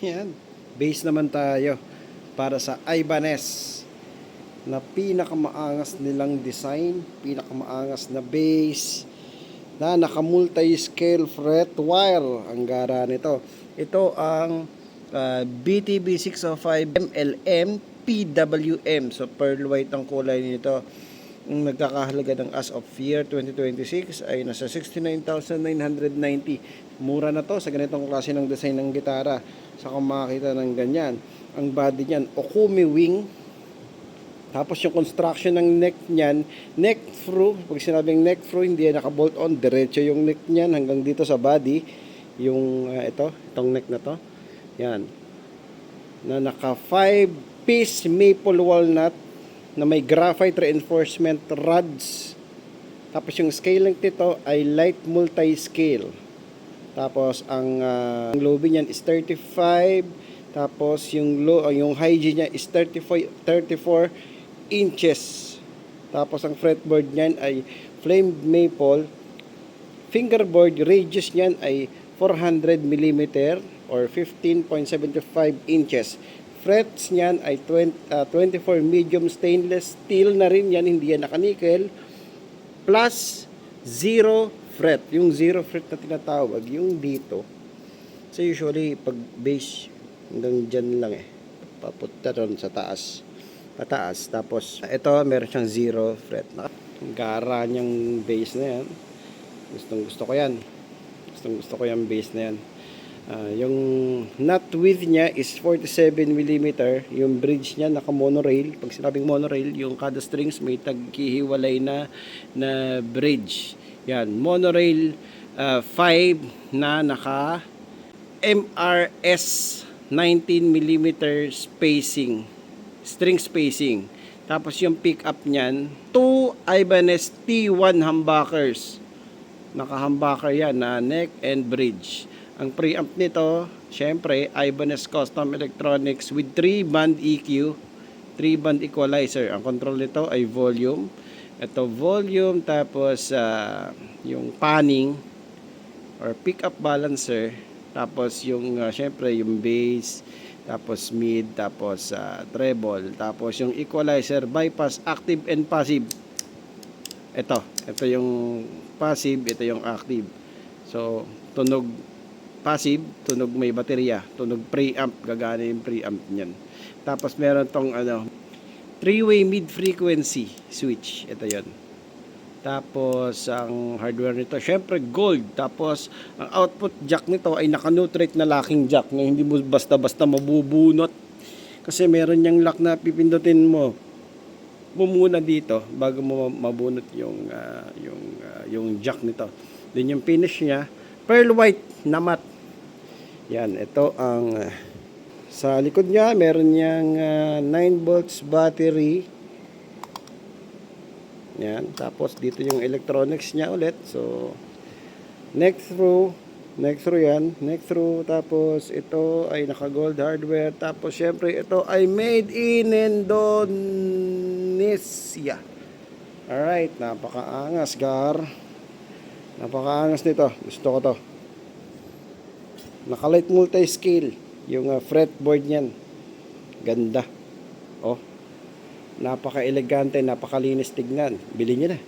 Yan. Base naman tayo para sa Ibanez na pinakamaangas nilang design, pinakamaangas na base na naka-multi-scale fret wire ang gara nito. Ito ang BTB 605 MLM PWM. So pearl white ang kulay nito. Ang nagkakahalaga ng as of year 2026 ay nasa 69,990. Mura na to sa ganitong klase ng design ng gitara. Sa kung makakita ng ganyan. Ang body niyan, Okumi wing. Tapos yung construction ng neck niyan, neck through. Pag sinabing neck through, hindi yan naka-bolt on. Diretso yung neck niyan hanggang dito sa body. Yung itong neck na to. Yan. Na naka 5-piece maple walnut na may graphite reinforcement rods. Tapos yung scale length nito ay light multi-scale. Tapos ang lobby niyan is 35. Tapos yung high G niya is 34 inches. Tapos ang fretboard niyan ay flamed maple. Fingerboard radius niyan ay 400 mm or 15.75 inches. Frets niyan ay 24 medium stainless steel na rin yan, hindi yan naka-nickel. Plus 0 fret. Yung 0 fret na tinatawag, yung dito. So usually pag bass hanggang dyan lang papunta ron sa taas. Pataas. Tapos ito meron siyang 0 fret. Gara niyang bass na yan. Gusto ko yan. Gusto ko yung bass na yan. Yung nut width niya is 47 mm. Yung bridge niya naka monorail. Pag sinabing monorail, yung kada strings may taghihiwalay na bridge. Yan, monorail 5 na naka MRS 19 mm spacing, string spacing. Tapos yung pick up niyan, 2 Ibanez T1 humbuckers. Naka-humbucker yan na neck and bridge. Ang preamp nito, syempre, Ibanez Custom Electronics with 3-band EQ, 3-band equalizer. Ang control nito ay volume. Ito volume, tapos yung panning or pickup balancer. Tapos yung, syempre, yung bass, tapos mid, tapos treble. Tapos yung equalizer, bypass, active and passive. Ito yung passive, ito yung active. So, tunog passive, tunog may baterya, tunog preamp, gagana yung preamp niyan. Tapos meron tong 3-way mid frequency switch, ito 'yon. Tapos ang hardware nito, syempre gold. Tapos ang output jack nito ay naka-nutrate na locking jack, na hindi mo basta-basta mabubunot. Kasi meron niyang lock na pipindutin mo muna dito bago mo mabunot yung jack nito. Then yung finish niya, pearl white na matte. Yan, ito ang sa likod niya, meron niyang 9 volts battery. Yan, tapos dito yung electronics niya ulit. So, neck through yan, neck through. Tapos ito ay naka-gold hardware. Tapos syempre ito ay made in Indonesia. Alright, napakaangas, gar. Napakaangas nito. Gusto ko to. Naka-light multi-scale yung fretboard niyan. Ganda. Oh. Napaka-elegante, napakalinis tignan. Bili niyo na.